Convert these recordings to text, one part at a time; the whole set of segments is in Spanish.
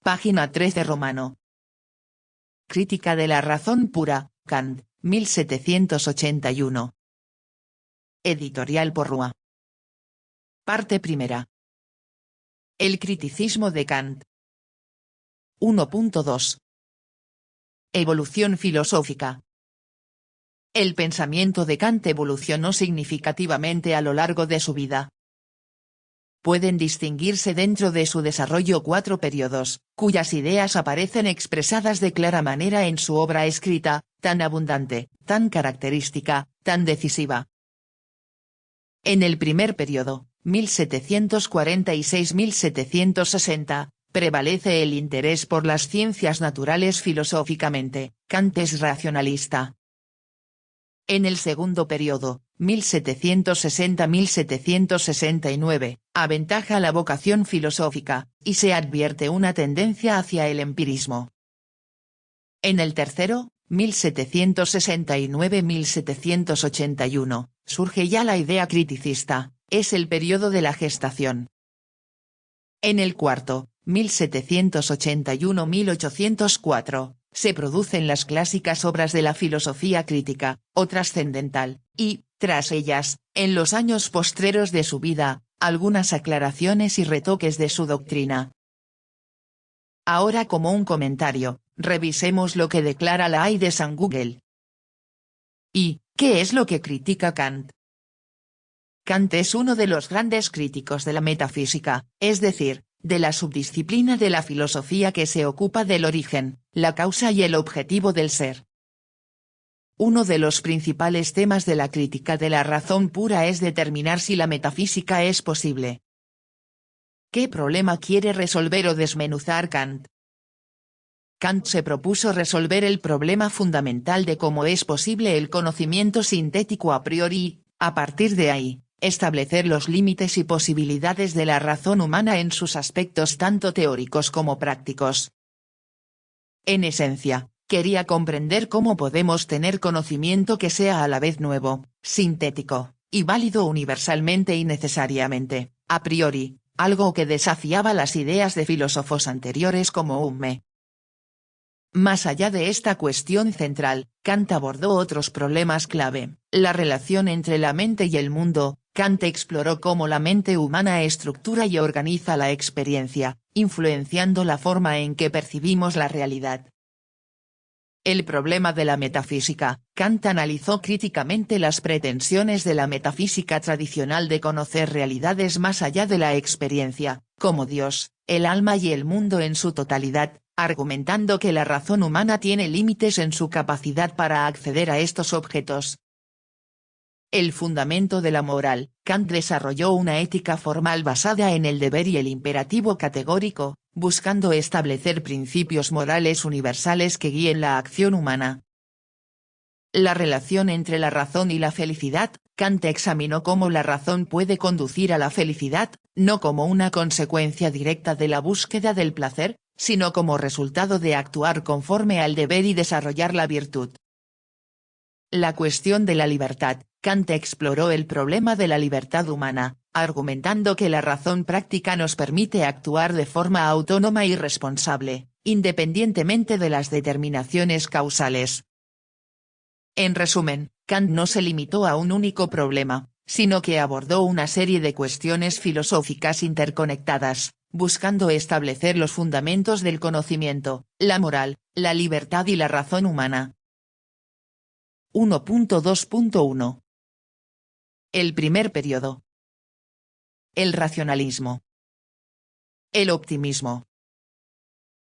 página 13 romano. Crítica de la razón pura, Kant, 1781. Editorial Porrúa. Parte primera. El criticismo de Kant. 1.2. Evolución filosófica. El pensamiento de Kant evolucionó significativamente a lo largo de su vida. Pueden distinguirse dentro de su desarrollo 4 periodos, cuyas ideas aparecen expresadas de clara manera en su obra escrita, tan abundante, tan característica, tan decisiva. En el primer periodo, 1746-1760, prevalece el interés por las ciencias naturales filosóficamente. Kant es racionalista. En el segundo periodo, 1760-1769, aventaja la vocación filosófica, y se advierte una tendencia hacia el empirismo. En el tercero, 1769-1781, surge ya la idea criticista, es el periodo de la gestación. En el cuarto, 1781-1804, se producen las clásicas obras de la filosofía crítica, o trascendental, y, tras ellas, en los años postreros de su vida, algunas aclaraciones y retoques de su doctrina. Ahora, como un comentario, revisemos lo que declara la Hay de San Google. ¿Y qué es lo que critica Kant? Kant es uno de los grandes críticos de la metafísica, es decir, de la subdisciplina de la filosofía que se ocupa del origen, la causa y el objetivo del ser. Uno de los principales temas de la crítica de la razón pura es determinar si la metafísica es posible. ¿Qué problema quiere resolver o desmenuzar Kant? Kant se propuso resolver el problema fundamental de cómo es posible el conocimiento sintético a priori y, a partir de ahí, establecer los límites y posibilidades de la razón humana en sus aspectos tanto teóricos como prácticos. En esencia, quería comprender cómo podemos tener conocimiento que sea a la vez nuevo, sintético, y válido universalmente y necesariamente, a priori, algo que desafiaba las ideas de filósofos anteriores como Hume. Más allá de esta cuestión central, Kant abordó otros problemas clave, la relación entre la mente y el mundo. Kant exploró cómo la mente humana estructura y organiza la experiencia, influenciando la forma en que percibimos la realidad. El problema de la metafísica. Kant analizó críticamente las pretensiones de la metafísica tradicional de conocer realidades más allá de la experiencia, como Dios, el alma y el mundo en su totalidad, argumentando que la razón humana tiene límites en su capacidad para acceder a estos objetos. El fundamento de la moral. Kant desarrolló una ética formal basada en el deber y el imperativo categórico, buscando establecer principios morales universales que guíen la acción humana. La relación entre la razón y la felicidad. Kant examinó cómo la razón puede conducir a la felicidad, no como una consecuencia directa de la búsqueda del placer, sino como resultado de actuar conforme al deber y desarrollar la virtud. La cuestión de la libertad. Kant exploró el problema de la libertad humana, argumentando que la razón práctica nos permite actuar de forma autónoma y responsable, independientemente de las determinaciones causales. En resumen, Kant no se limitó a un único problema, sino que abordó una serie de cuestiones filosóficas interconectadas, buscando establecer los fundamentos del conocimiento, la moral, la libertad y la razón humana. 1.2.1. El primer periodo. El racionalismo. El optimismo.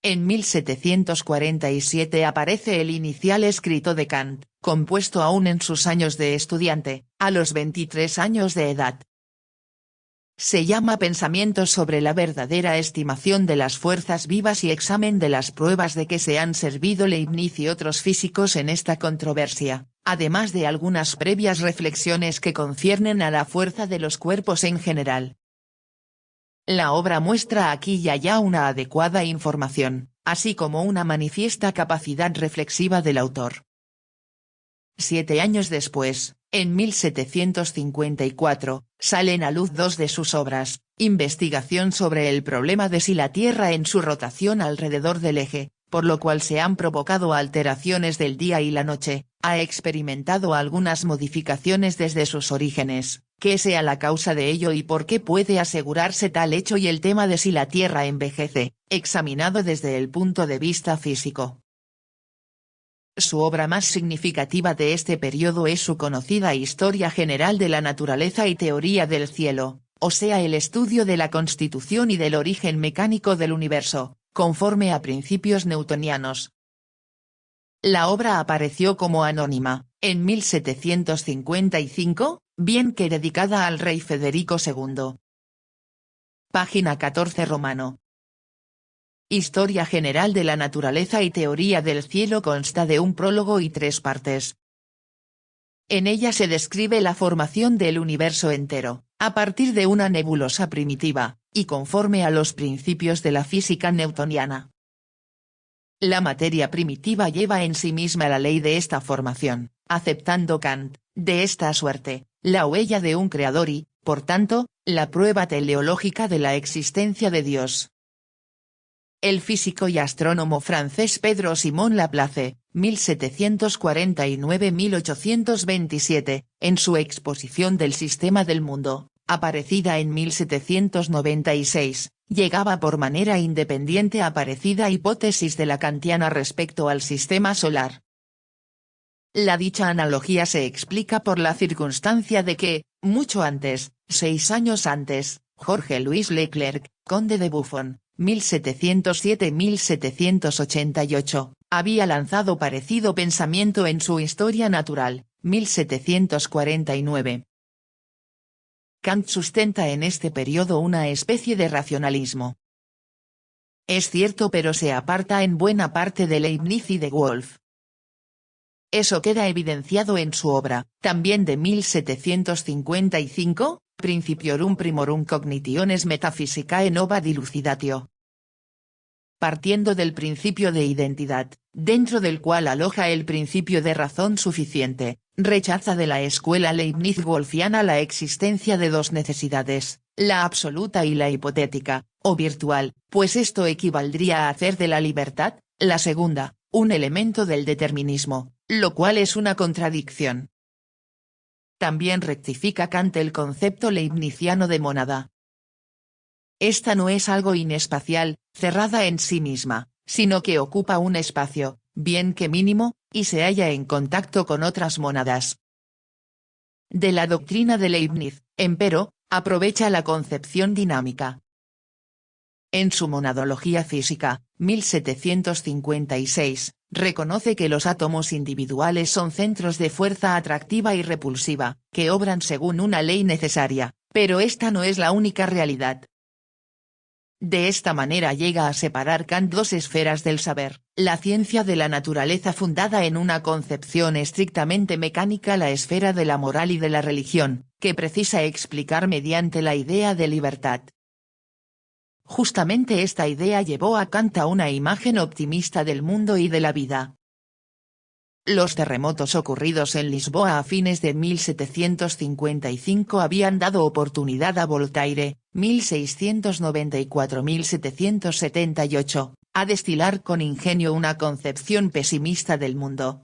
En 1747 aparece el inicial escrito de Kant, compuesto aún en sus años de estudiante, a los 23 años de edad. Se llama Pensamientos sobre la verdadera estimación de las fuerzas vivas y examen de las pruebas de que se han servido Leibniz y otros físicos en esta controversia, además de algunas previas reflexiones que conciernen a la fuerza de los cuerpos en general. La obra muestra aquí y allá una adecuada información, así como una manifiesta capacidad reflexiva del autor. 7 años después, En 1754, salen a luz dos de sus obras: Investigación sobre el problema de si la Tierra en su rotación alrededor del eje, por lo cual se han provocado alteraciones del día y la noche, ha experimentado algunas modificaciones desde sus orígenes, qué sea la causa de ello y por qué puede asegurarse tal hecho, y el tema de si la Tierra envejece, examinado desde el punto de vista físico. Su obra más significativa de este periodo es su conocida Historia General de la Naturaleza y Teoría del Cielo, o sea, el estudio de la constitución y del origen mecánico del universo, conforme a principios newtonianos. La obra apareció como anónima, en 1755, bien que dedicada al rey Federico II. Página 14 romano. Historia General de la Naturaleza y Teoría del Cielo consta de un prólogo y 3 partes. En ella se describe la formación del universo entero, a partir de una nebulosa primitiva, y conforme a los principios de la física newtoniana. La materia primitiva lleva en sí misma la ley de esta formación, aceptando Kant, de esta suerte, la huella de un creador y, por tanto, la prueba teleológica de la existencia de Dios. El físico y astrónomo francés Pedro Simón Laplace, 1749-1827, en su exposición del sistema del mundo, aparecida en 1796, llegaba por manera independiente a parecida hipótesis de la kantiana respecto al sistema solar. La dicha analogía se explica por la circunstancia de que, mucho antes, 6 años antes, Jorge Luis Leclerc, conde de Buffon, 1707-1788, había lanzado parecido pensamiento en su Historia Natural, 1749. Kant sustenta en este periodo una especie de racionalismo. Es cierto, pero se aparta en buena parte de Leibniz y de Wolff. Eso queda evidenciado en su obra, también de 1755, Principiorum Primorum Cognitiones Metaphysicae Nova Dilucidatio. Partiendo del principio de identidad, dentro del cual aloja el principio de razón suficiente, rechaza de la escuela Leibniz-Wolffiana la existencia de dos necesidades, la absoluta y la hipotética, o virtual, pues esto equivaldría a hacer de la libertad, la segunda, un elemento del determinismo, lo cual es una contradicción. También rectifica Kant el concepto leibniziano de mónada. Esta no es algo inespacial, cerrada en sí misma, sino que ocupa un espacio, bien que mínimo, y se halla en contacto con otras mónadas. De la doctrina de Leibniz, empero, aprovecha la concepción dinámica. En su Monadología física, 1756, reconoce que los átomos individuales son centros de fuerza atractiva y repulsiva, que obran según una ley necesaria, pero esta no es la única realidad. De esta manera llega a separar Kant dos esferas del saber, la ciencia de la naturaleza fundada en una concepción estrictamente mecánica, la esfera de la moral y de la religión, que precisa explicar mediante la idea de libertad. Justamente esta idea llevó a Kant a una imagen optimista del mundo y de la vida. Los terremotos ocurridos en Lisboa a fines de 1755 habían dado oportunidad a Voltaire, 1694-1778, a destilar con ingenio una concepción pesimista del mundo.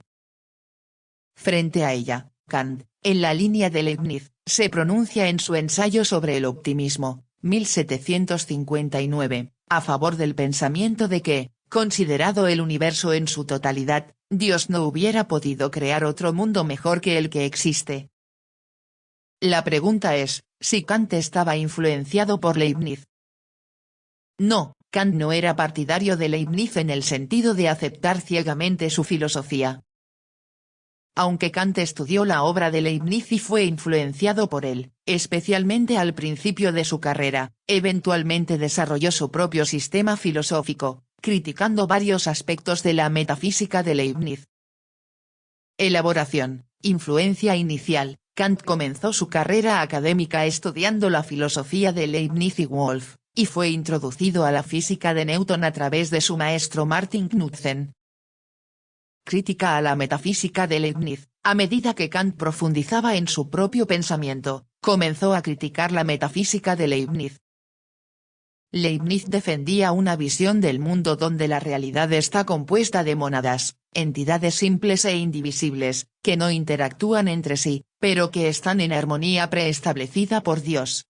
Frente a ella, Kant, en la línea de Leibniz, se pronuncia en su ensayo sobre el optimismo, 1759, a favor del pensamiento de que, considerado el universo en su totalidad, Dios no hubiera podido crear otro mundo mejor que el que existe. La pregunta es, si Kant estaba influenciado por Leibniz. No, Kant no era partidario de Leibniz en el sentido de aceptar ciegamente su filosofía. Aunque Kant estudió la obra de Leibniz y fue influenciado por él, especialmente al principio de su carrera, eventualmente desarrolló su propio sistema filosófico, criticando varios aspectos de la metafísica de Leibniz. Elaboración, influencia inicial. Kant comenzó su carrera académica estudiando la filosofía de Leibniz y Wolff, y fue introducido a la física de Newton a través de su maestro Martin Knudsen. Crítica a la metafísica de Leibniz. A medida que Kant profundizaba en su propio pensamiento, comenzó a criticar la metafísica de Leibniz. Leibniz defendía una visión del mundo donde la realidad está compuesta de mónadas, entidades simples e indivisibles, que no interactúan entre sí, pero que están en armonía preestablecida por Dios.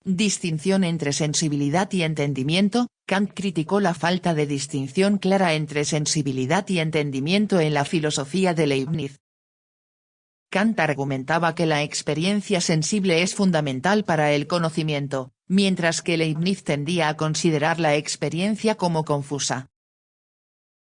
Distinción entre sensibilidad y entendimiento. Kant criticó la falta de distinción clara entre sensibilidad y entendimiento en la filosofía de Leibniz. Kant argumentaba que la experiencia sensible es fundamental para el conocimiento, mientras que Leibniz tendía a considerar la experiencia como confusa.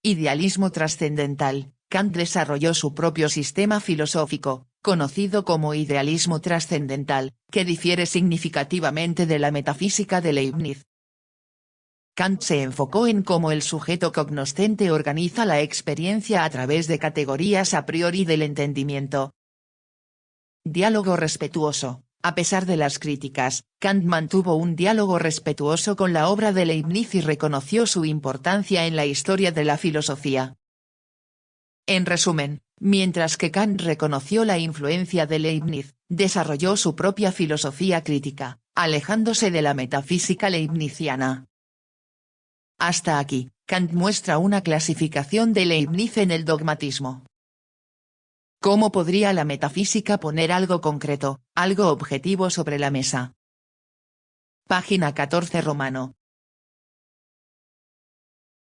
Idealismo trascendental. Kant desarrolló su propio sistema filosófico, conocido como idealismo trascendental, que difiere significativamente de la metafísica de Leibniz. Kant se enfocó en cómo el sujeto cognoscente organiza la experiencia a través de categorías a priori del entendimiento. Diálogo respetuoso. A pesar de las críticas, Kant mantuvo un diálogo respetuoso con la obra de Leibniz y reconoció su importancia en la historia de la filosofía. En resumen, mientras que Kant reconoció la influencia de Leibniz, desarrolló su propia filosofía crítica, alejándose de la metafísica leibniziana. Hasta aquí, Kant muestra una clasificación de Leibniz en el dogmatismo. ¿Cómo podría la metafísica poner algo concreto, algo objetivo sobre la mesa? Página 14 romano.